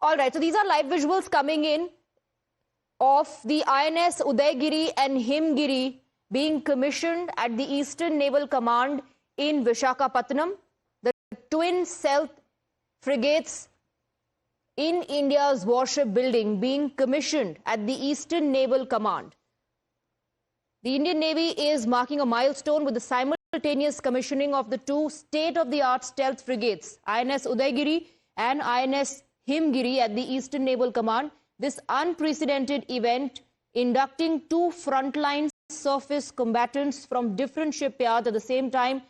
All right, so these are live visuals coming in of the INS Udaygiri and Himgiri being commissioned at the Eastern Naval Command in Visakhapatnam. The twin stealth frigates in India's warship building being commissioned at the Eastern Naval Command. The Indian Navy is marking a milestone with the simultaneous commissioning of the two state-of-the-art stealth frigates, INS Udaygiri and INS Himgiri at the Eastern Naval Command. This unprecedented event inducting two frontline surface combatants from different shipyards at the same time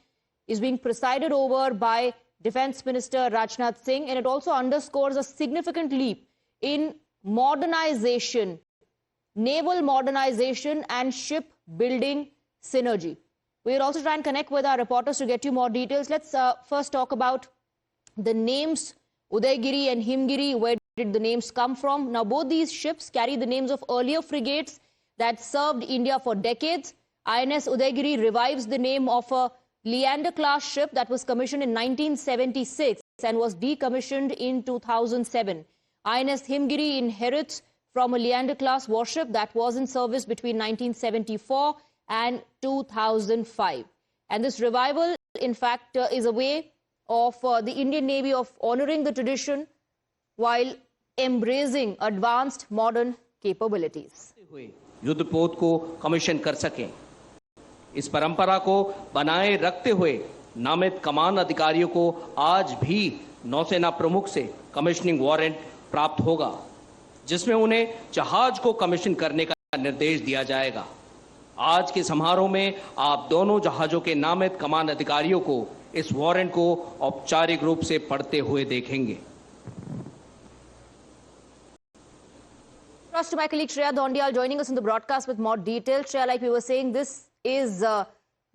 is being presided over by Defence Minister Rajnath Singh, and it also underscores a significant leap in modernization, naval modernization and shipbuilding synergy. We'll also try and connect with our reporters to get you more details. Let's first talk about the names Udaygiri and Himgiri. Where did the names come from? Now, both these ships carry the names of earlier frigates that served India for decades. INS Udaygiri revives the name of a Leander-class ship that was commissioned in 1976 and was decommissioned in 2007. INS Himgiri inherits from a Leander-class warship that was in service between 1974 and 2005. And this revival, in fact, is a way of the Indian Navy of honoring the tradition while embracing advanced modern capabilities. युद्धपोत को commission कर सकें, इस परंपरा को बनाए रखते हुए नामित कमान अधिकारियों को आज भी नौसेना प्रमुख से कमीशनिंग वारंट प्राप्त होगा, जिसमें उन्हें जहाज को कमीशन करने का निर्देश दिया जाएगा। आज के समारोह में आप दोनों जहाजों के नामित कमान अधिकारियों को इस वारंट को औपचारिक रूप से पढ़ते हुए देखेंगे। To my colleague Shreya Dhondial joining us in the broadcast with more details. Shreya, like we were saying, this is the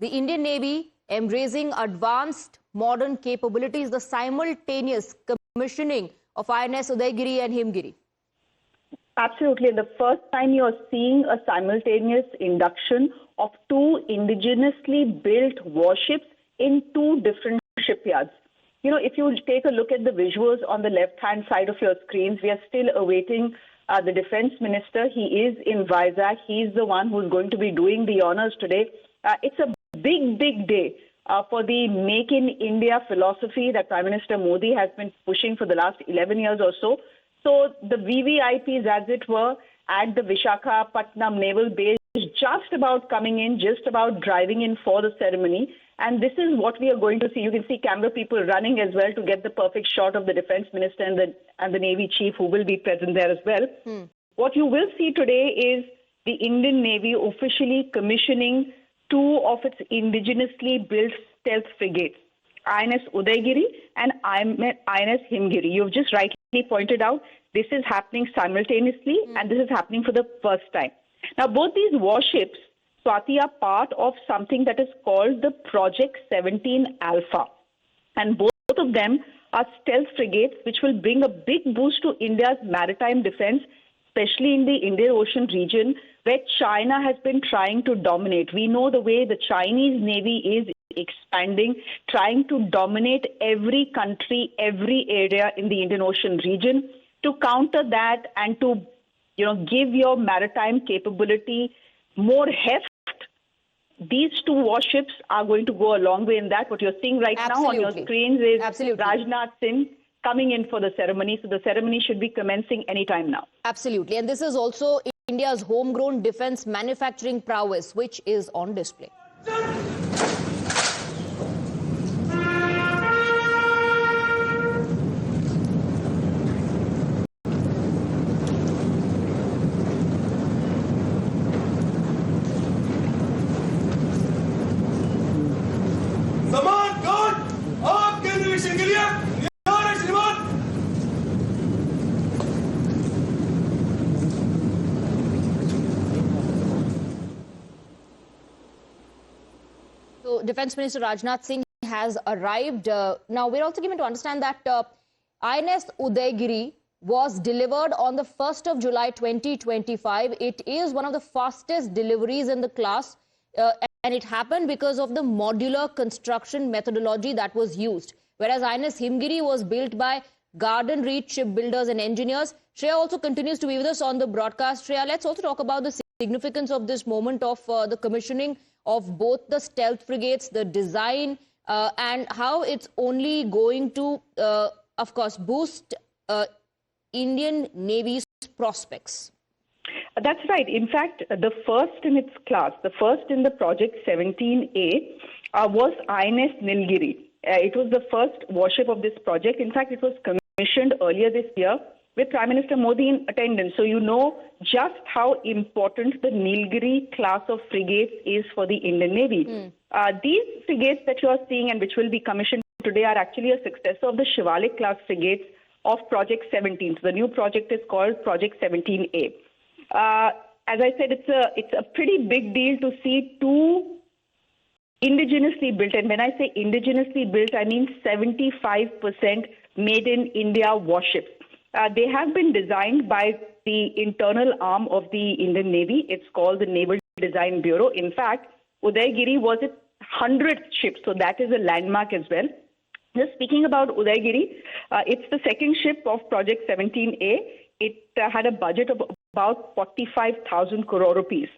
Indian Navy embracing advanced modern capabilities, the simultaneous commissioning of INS Udaygiri and Himgiri. Absolutely. The first time you're seeing a simultaneous induction of two indigenously built warships in two different shipyards. You know, if you take a look at the visuals on the left-hand side of your screens, we are still awaiting the Defence Minister. He is in Vizag. He's the one who's going to be doing the honors today. It's a big, big day for the Make in India philosophy that Prime Minister Modi has been pushing for the last 11 years or so. So the VVIPs, as it were, at the Visakhapatnam Naval Base is just about coming in, just about driving in for the ceremony. And this is what we are going to see. You can see camera people running as well to get the perfect shot of the Defence Minister and the Navy Chief, who will be present there as well. What you will see today is the Indian Navy officially commissioning two of its indigenously built stealth frigates, INS Udaygiri and INS Himgiri. You've just rightly pointed out this is happening simultaneously and this is happening for the first time. Now, both these warships, Swati, are part of something that is called the Project 17 Alpha. And both of them are stealth frigates, which will bring a big boost to India's maritime defense, especially in the Indian Ocean region, where China has been trying to dominate. We know the way the Chinese Navy is expanding, trying to dominate every country, every area in the Indian Ocean region. To counter that and to, give your maritime capability more heft, these two warships are going to go a long way in that. What you're seeing right now on your screens is Rajnath Singh coming in for the ceremony. So the ceremony should be commencing anytime now. Absolutely. And this is also India's homegrown defense manufacturing prowess, which is on display. So, Defence Minister Rajnath Singh has arrived. Now, we're also given to understand that INS Udaygiri was delivered on the 1st of July 2025. It is one of the fastest deliveries in the class, and it happened because of the modular construction methodology that was used. Whereas INS Himgiri was built by Garden Reach Shipbuilders and Engineers. Shreya also continues to be with us on the broadcast. Shreya, let's also talk about the significance of this moment of the commissioning of both the stealth frigates, the design, and how it's only going to, of course, boost Indian Navy's prospects. That's right. In fact, the first in its class, the first in the Project 17A was INS Nilgiri. It was the first warship of this project. In fact, it was commissioned earlier this year with Prime Minister Modi in attendance. So you know just how important the Nilgiri class of frigates is for the Indian Navy. These frigates that you are seeing and which will be commissioned today are actually a successor of the Shivalik class frigates of Project 17. So the new project is called Project 17A. As I said, it's a pretty big deal to see two indigenously built, and when I say indigenously built, I mean 75% made in India warships. They have been designed by the internal arm of the Indian Navy. It's called the Naval Design Bureau. In fact, Udaygiri was its 100th ship, so that is a landmark as well. Just speaking about Udaygiri, it's the second ship of Project 17A. It had a budget of about 45,000 crore rupees.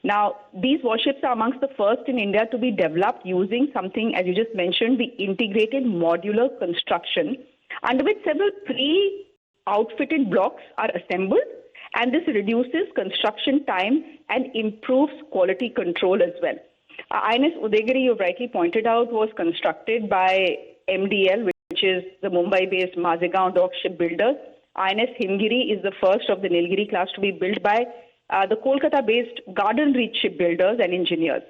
Now, these warships are amongst the first in India to be developed using something, as you just mentioned, the integrated modular construction, under which several pre-outfitted blocks are assembled, and this reduces construction time and improves quality control as well. INS Udaygiri, you rightly pointed out, was constructed by MDL, which is the Mumbai-based Mazegaon Dock Shipbuilders. INS Himgiri is the first of the Nilgiri class to be built by the Kolkata-based Garden Reach Shipbuilders and Engineers.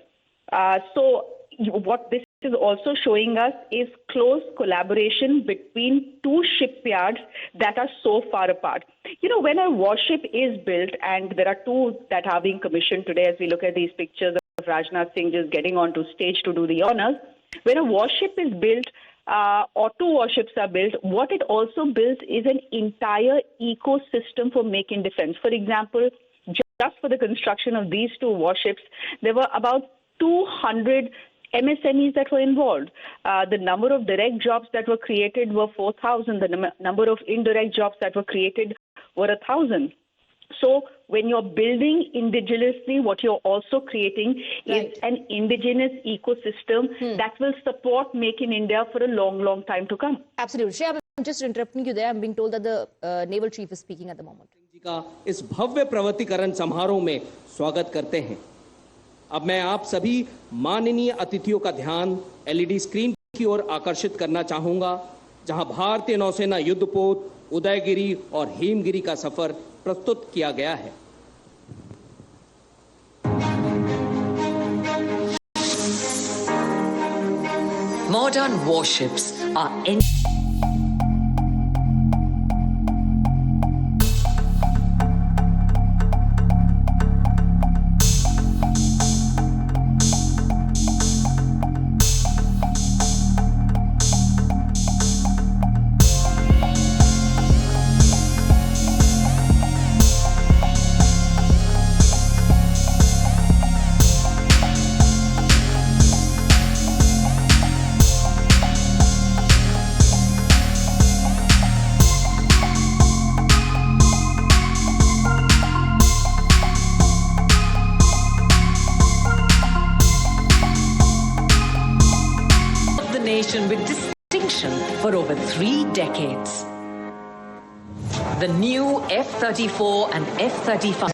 So what this is also showing us is close collaboration between two shipyards that are so far apart. You know, when a warship is built, and there are two that are being commissioned today as we look at these pictures of Rajnath Singh just getting onto stage to do the honors, when a warship is built, or two warships are built, what it also builds is an entire ecosystem for making defense. For example, just for the construction of these two warships, there were about 200 MSMEs that were involved. The number of direct jobs that were created were 4,000. The number of indirect jobs that were created were 1,000. So when you're building indigenously, what you're also creating is an indigenous ecosystem that will support Make in India for a long, long time to come. Absolutely. Shreya, I'm just interrupting you there. I'm being told that the Naval Chief is speaking at the moment. का इस भव्य प्रवृत्तिकरण समारोह में स्वागत करते हैं। अब मैं आप सभी माननीय अतिथियों का ध्यान एलईडी स्क्रीन की ओर आकर्षित करना चाहूंगा, जहां भारतीय नौसेना युद्धपोत उदयगिरी और हिमगिरी का सफर प्रस्तुत किया गया है। Modern warships are with distinction for over 3 decades. The new F-34 and F-35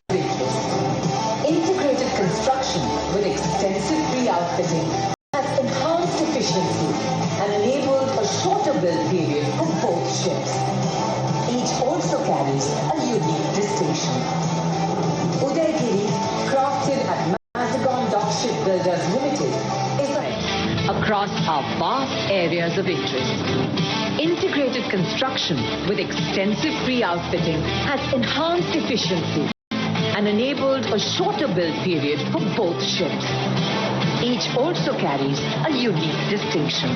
integrated construction with extensive re-outfitting has enhanced efficiency and enabled a shorter build period for both ships. Each also carries a unique distinction. Udaygiri, crafted at Mazegaon Dock Shipbuilders Limited, is across our vast areas of interest. Integrated construction with extensive pre-outfitting has enhanced efficiency and enabled a shorter build period for both ships. Each also carries a unique distinction.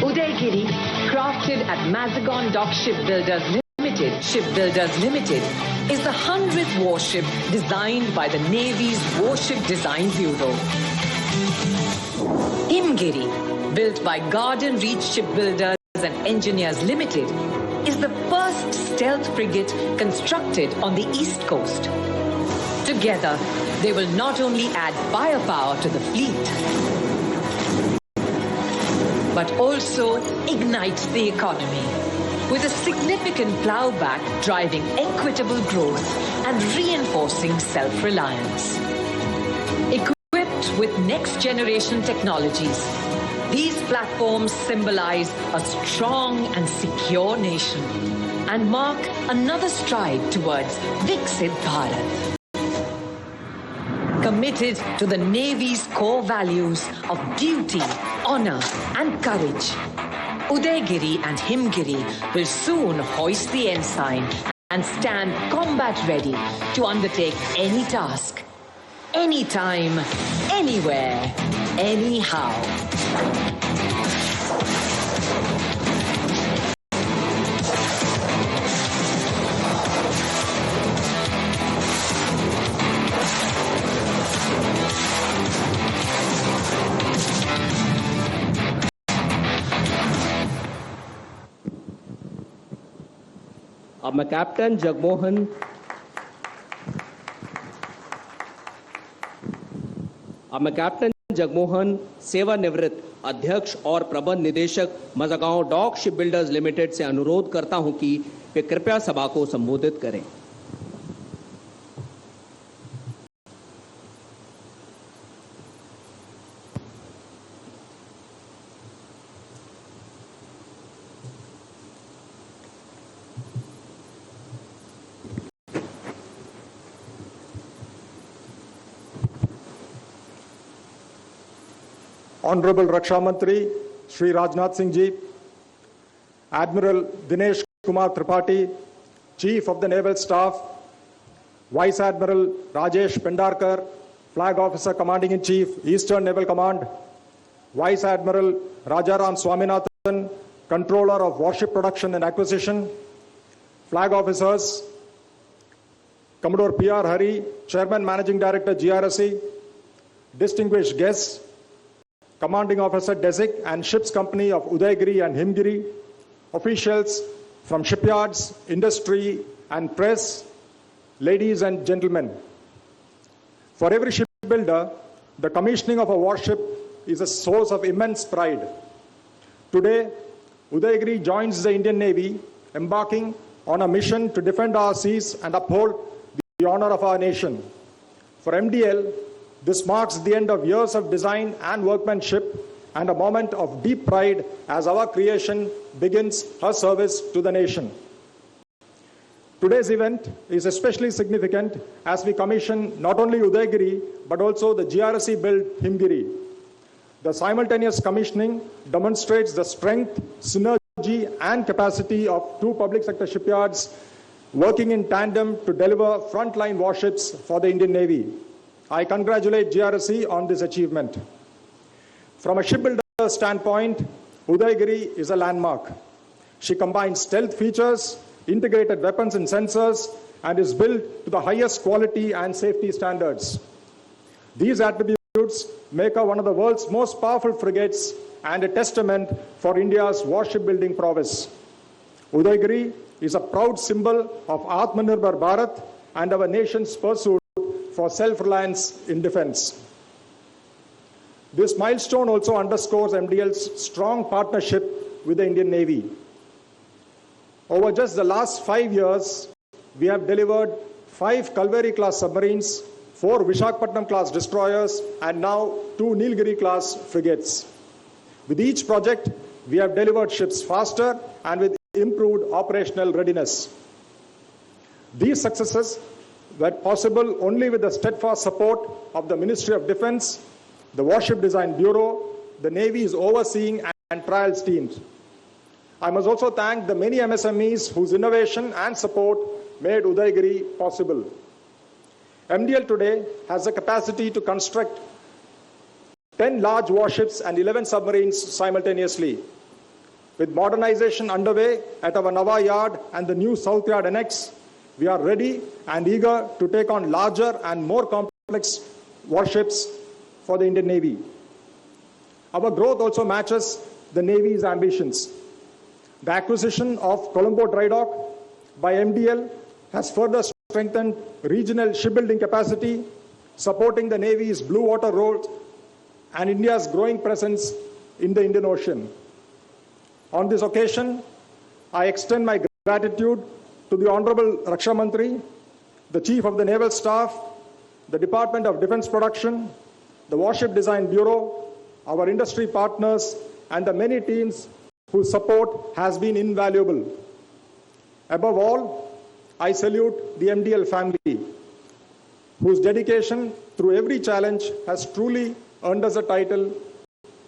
Udaygiri, crafted at Mazegaon Dock Shipbuilders Limited, is the 100th warship designed by the Navy's Warship Design Bureau. Himgiri, built by Garden Reach Shipbuilders and Engineers Limited, is the first stealth frigate constructed on the East Coast. Together, they will not only add firepower to the fleet, but also ignite the economy, with a significant plowback driving equitable growth and reinforcing self-reliance. Equipped with next-generation technologies, these platforms symbolize a strong and secure nation and mark another stride towards Viksit Bharat. Committed to the Navy's core values of duty, honor, and courage, Udaygiri and Himgiri will soon hoist the ensign and stand combat ready to undertake any task, anytime, anywhere, anyhow. अब मैं captain Jagmohan सेवानिवृत्त अध्यक्ष और प्रबंध निदेशक Mazagaon dock shipbuilders limited से अनुरोध करता हूं कि वे कृपया सभा को संबोधित करें। Honorable Raksha Mantri Shri Rajnath Singh Ji, Admiral Dinesh Kumar Tripathi, Chief of the Naval Staff, Vice Admiral Rajesh Pendarkar, Flag Officer Commanding-in-Chief, Eastern Naval Command, Vice Admiral Rajaram Swaminathan, Controller of Warship Production and Acquisition, Flag Officers, Commodore P.R. Hari, Chairman Managing Director GRSE, distinguished guests, Commanding Officer Desik and Ships Company of Udaygiri and Himgiri, officials from shipyards, industry and press, ladies and gentlemen. For every shipbuilder, the commissioning of a warship is a source of immense pride. Today, Udaygiri joins the Indian Navy, embarking on a mission to defend our seas and uphold the honor of our nation. For MDL, this marks the end of years of design and workmanship and a moment of deep pride as our creation begins her service to the nation. Today's event is especially significant as we commission not only Udaygiri but also the GRSE-built Himgiri. The simultaneous commissioning demonstrates the strength, synergy and capacity of two public sector shipyards working in tandem to deliver frontline warships for the Indian Navy. I congratulate GRSE on this achievement. From a shipbuilder standpoint, Udaygiri is a landmark. She combines stealth features, integrated weapons and sensors, and is built to the highest quality and safety standards. These attributes make her one of the world's most powerful frigates and a testament for India's warship building prowess. Udaygiri is a proud symbol of Atmanirbhar Bharat and our nation's pursuit for self-reliance in defense. This milestone also underscores MDL's strong partnership with the Indian Navy. Over just the last 5 years, we have delivered 5 Kalveri-class submarines, 4 Visakhapatnam-class destroyers, and now 2 Nilgiri-class frigates. With each project, we have delivered ships faster and with improved operational readiness. These successes were possible only with the steadfast support of the Ministry of Defense, the Warship Design Bureau, the Navy's overseeing and trials teams. I must also thank the many MSMEs whose innovation and support made Udaygiri possible. MDL today has the capacity to construct 10 large warships and 11 submarines simultaneously. With modernization underway at our Nava Yard and the new South Yard Annex, we are ready and eager to take on larger and more complex warships for the Indian Navy. Our growth also matches the Navy's ambitions. The acquisition of Colombo Dry Dock by MDL has further strengthened regional shipbuilding capacity, supporting the Navy's blue water role and India's growing presence in the Indian Ocean. On this occasion, I extend my gratitude to the Honorable Raksha Mantri, the Chief of the Naval Staff, the Department of Defense Production, the Warship Design Bureau, our industry partners, and the many teams whose support has been invaluable. Above all, I salute the MDL family, whose dedication through every challenge has truly earned us the title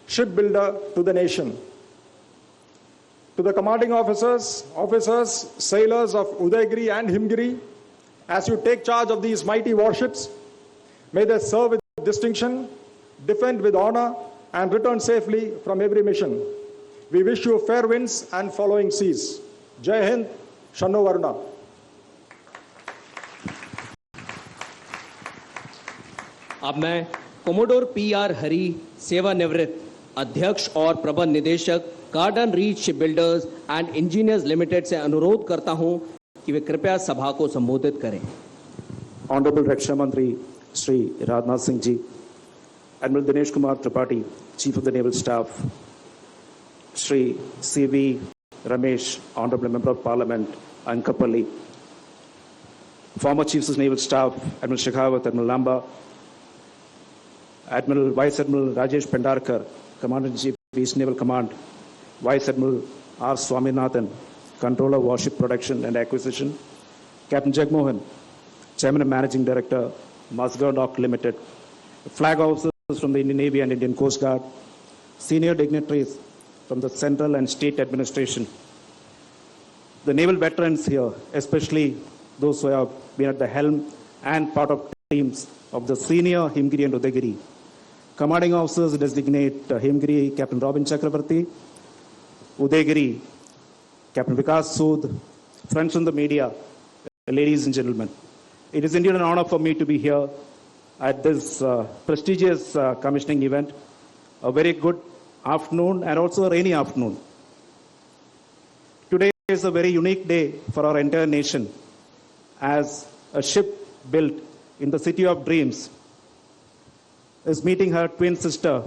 Shipbuilder to the nation. To the commanding officers, sailors of Udaygiri and Himgiri, as you take charge of these mighty warships, may they serve with distinction, defend with honor, and return safely from every mission. We wish you fair winds and following seas. Jai Hind, Shanno Varuna. अब मैं commodore PR. हरी, सेवानिवृत्त अध्यक्ष और प्रबंध निदेशक garden reach shipbuilders and engineers limited से अनुरोध करता हूं कि वे कृपया सभा को संबोधित करें. Honorable Raksha Mantri Shri Rajnath Singh Ji, Admiral Dinesh Kumar Tripathi, Chief of the Naval Staff, Shri C.V. Ramesh, Honorable Member of Parliament, Ankapalli, former Chiefs of Naval Staff, Admiral Shekhawat, Admiral Lamba, Admiral Vice Admiral Rajesh Pendarkar, Commander-in-Chief, East Naval Command, Vice Admiral R. Swaminathan, Controller, Warship Production and Acquisition, Captain Jagmohan, Chairman and Managing Director, Masgar Dock Limited, flag officers from the Indian Navy and Indian Coast Guard, senior dignitaries from the central and state administration, the naval veterans here, especially those who have been at the helm and part of teams of the senior Himgiri and Udaygiri, commanding officers designate Himgiri, Captain Robin Chakravarti, Udaygiri, Captain Vikas Sood, friends from the media, ladies and gentlemen. It is indeed an honor for me to be here at this prestigious commissioning event. A very good afternoon and also a rainy afternoon. Today is a very unique day for our entire nation as a ship built in the city of dreams is meeting her twin sister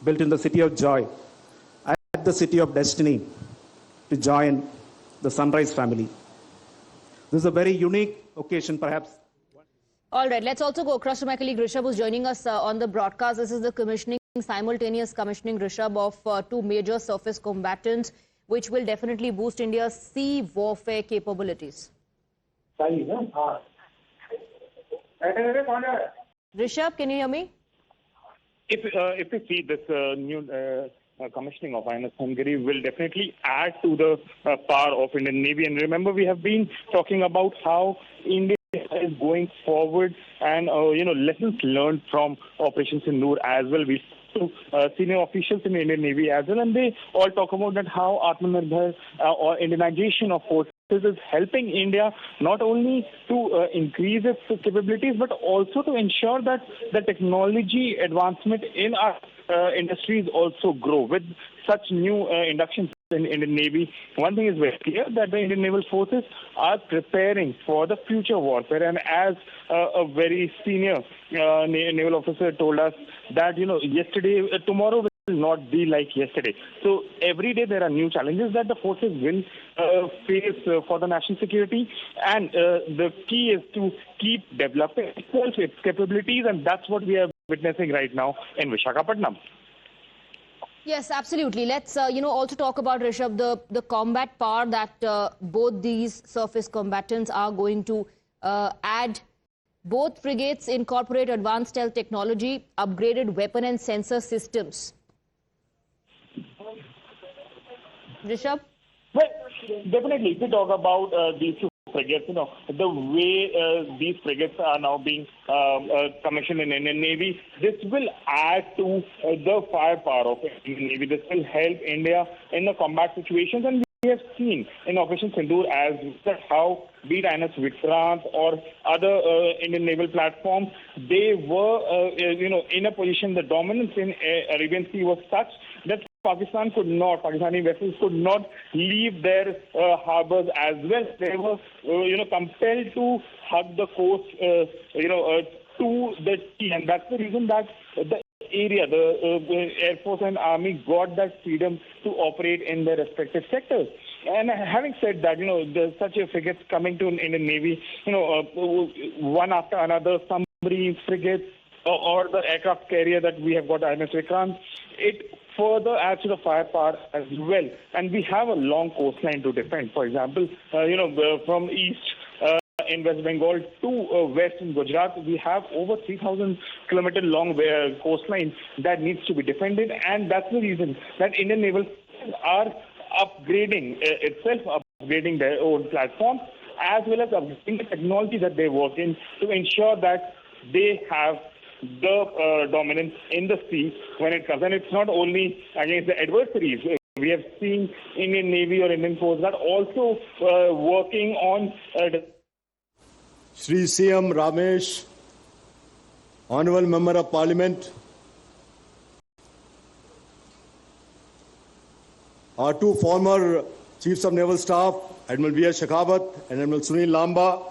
built in the city of joy at the city of destiny to join the Sunrise family. This is a very unique occasion, perhaps. All right, let's also go across to my colleague Rishabh, who's joining us on the broadcast. This is the simultaneous commissioning, Rishabh, of two major surface combatants, which will definitely boost India's sea warfare capabilities. Rishabh, can you hear me? If we see this new commissioning of INS Hungary will definitely add to the power of Indian Navy. And remember, we have been talking about how India is going forward and lessons learned from Operation Sindoor as well. We to senior officials in the Indian Navy as well, and they all talk about that how Atmanirbhar or Indianization of forces is helping India not only to increase its capabilities but also to ensure that the technology advancement in our industries also grow with such new inductions in Indian Navy. One thing is very clear, that the Indian Naval Forces are preparing for the future warfare, and as a very senior naval officer told us that tomorrow will not be like yesterday. So every day there are new challenges that the forces will face for the national security, and the key is to keep developing its capabilities, and that's what we are witnessing right now in Visakhapatnam. Yes, absolutely. Let's also talk about, Rishabh, the combat power that both these surface combatants are going to add. Both frigates incorporate advanced stealth technology, upgraded weapon and sensor systems. Rishabh? Well, definitely, if we talk about these two frigates, the way these frigates are now being commissioned in Indian Navy, this will add to the firepower of Indian Navy. This will help India in the combat situations, and we have seen in Operation Sindoor as well how be it INS Vikrant or other Indian naval platforms, they were in a position. The dominance in Arabian Sea was such that Pakistani vessels could not leave their harbors as well. They were, compelled to hug the coast, to the sea, and that's the reason that the area, the Air Force and Army got that freedom to operate in their respective sectors. And having said that, there's such a frigates coming to Indian Navy, one after another, submarines, frigates, or the aircraft carrier that we have got, INS Vikrant, it further adds to the firepower as well. And we have a long coastline to defend. For example, from east in West Bengal to west in Gujarat, we have over 3,000 kilometer long coastline that needs to be defended. And that's the reason that Indian naval are upgrading upgrading their own platforms, as well as upgrading the technology that they work in to ensure that they have the dominance in the sea when it comes. And it's not only against the adversaries. We have seen Indian Navy or Indian Force that also working on Shri CM Ramesh, Honorable Member of Parliament, our two former Chiefs of Naval Staff, Admiral V.S. Shekhawat and Admiral Sunil Lamba,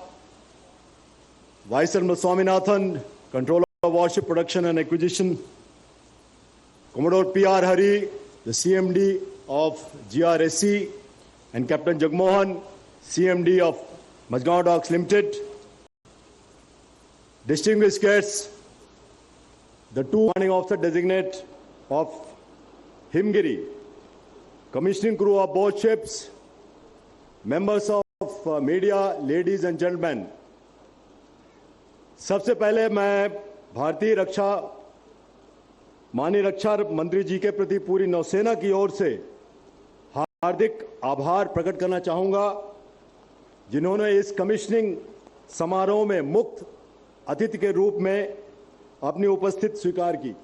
Vice Admiral Swaminathan, Controller of Warship Production and Acquisition, Commodore P.R. Hari, the CMD of GRSC, and Captain Jagmohan, CMD of Majgaon Docks Limited. Distinguished guests, the two commanding officer designate of Himgiri, commissioning crew of both ships, members of media, ladies and gentlemen. सबसे पहले मैं भारतीय माननीय रक्षा मंत्री जी के प्रति पूरी नौसेना की ओर से हार्दिक आभार प्रकट करना चाहूंगा, जिन्होंने इस कमिश्निंग समारोह में मुक्त अतिथि के रूप में अपनी उपस्थिति स्वीकार की।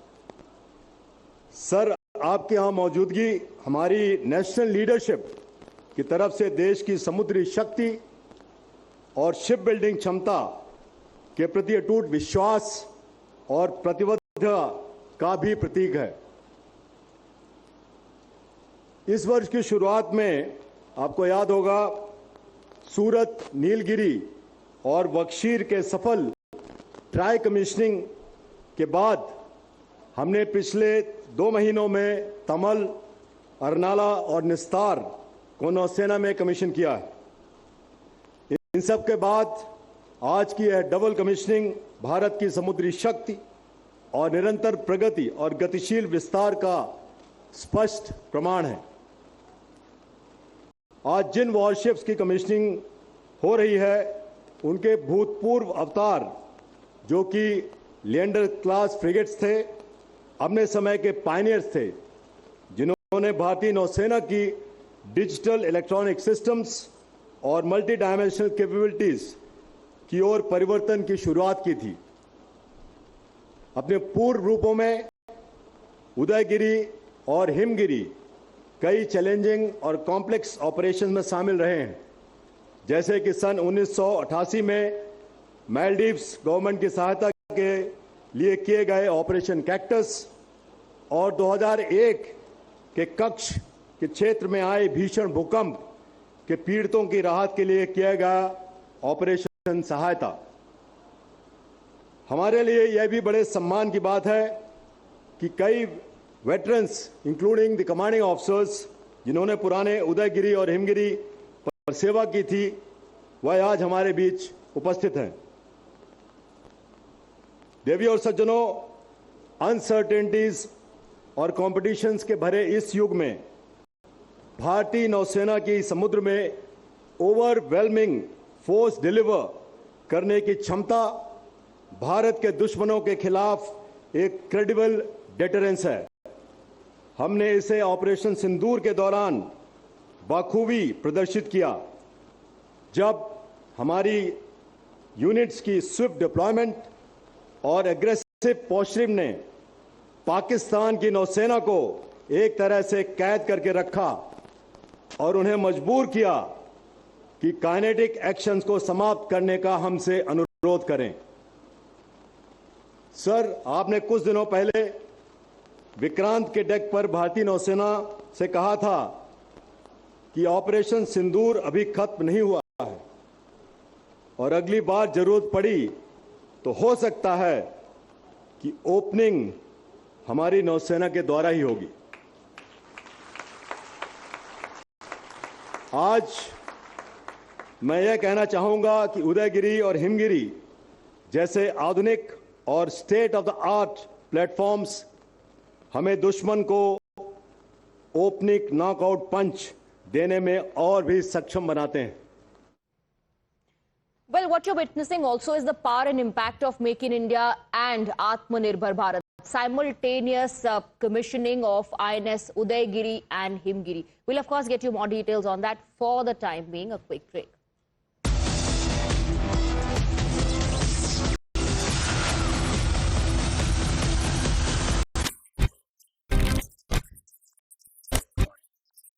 सर, आपके यहां मौजूदगी हमारी नेशनल लीडरशिप की तरफ से देश की समुद्री शक्ति और शिप बिल्डिंग क्षमता के प्रति अटूट विश्वास और प्रतिबद्धता का भी प्रतीक है। इस वर्ष की शुरुआत में आपको याद होगा, सूरत, नीलगिरी और बक्शीर के सफल ट्राई कमिश्निंग के बाद हमने पिछले 2 महीनों में तमल, अरनाला और निस्तार को नौसेना में कमीशन किया है। इन सब के बाद आज की यह डबल कमिश्निंग भारत की समुद्री शक्ति और निरंतर प्रगति और गतिशील विस्तार का स्पष्ट प्रमाण है। आज जिन वॉरशिप्स की कमिश्निंग हो रही है, उनके भूतपूर्व अवतार जो कि लिएंडर क्लास फ्रिगेट्स थे, अपने समय के पायनियर्स थे, जिन्होंने भारतीय नौसेना की डिजिटल इलेक्ट्रॉनिक सिस्टम्स और मल्टी डायमेंशनल कैपेबिलिटीज की ओर परिवर्तन की शुरुआत की थी। अपने पूर्व रूपों में उदयगिरी और हिमगिरी कई चैलेंजिंग और कॉम्प्लेक्स ऑपरेशन में शामिल रहे हैं, जैसे कि सन 1988 में मालदीव्स गवर्नमेंट की सहायता के लिए किए गए ऑपरेशन कैक्टस और 2001 के कक्ष के क्षेत्र में आए भीषण भूकंप के पीड़ितों की राहत के लिए किया गया ऑपरेशन सहायता। हमारे लिए यह भी बड़े सम्मान की बात है कि कई veterans including the commanding officers, जिन्होंने पुराने उदयगिरी और हिमगिरी पर सेवा की थी, वह आज हमारे बीच उपस्थित हैं। देवियों और सज्जनों, अनसर्टेनिटीज और कॉम्पिटिशंस के भरे इस युग में भारतीय नौसेना की समुद्र में ओवरवेलमिंग फोर्स डिलीवर करने की क्षमता भारत के दुश्मनों के खिलाफ एक क्रेडिबल डेटरेंस है। हमने इसे ऑपरेशन सिंदूर के दौरान बखूबी प्रदर्शित किया, जब हमारी यूनिट्स की स्विफ्ट डिप्लॉयमेंट और एग्रेसिव पोस्टरिंग ने पाकिस्तान की नौसेना को एक तरह से कैद करके रखा और उन्हें मजबूर किया कि काइनेटिक एक्शंस को समाप्त करने का हमसे अनुरोध करें। सर, आपने कुछ दिनों पहले विक्रांत के डेक पर भारतीय नौसेना से कहा था कि ऑपरेशन सिंदूर अभी खत्म नहीं हुआ है और अगली बार जरूरत पड़ी तो हो सकता है कि ओपनिंग हमारी नौसेना के द्वारा ही होगी। आज मैं यह कहना चाहूंगा कि उदयगिरी और हिमगिरी जैसे आधुनिक और state of the art platforms हमें दुश्मन को ओपनिंग नॉकआउट पंच देने में और भी सक्षम बनाते हैं। Well, what you're witnessing also is the power and impact of Make in India and Atmanirbhar Bharat. Simultaneous commissioning of INS Udaygiri and Himgiri. We'll of course get you more details on that. For the time being, a quick break.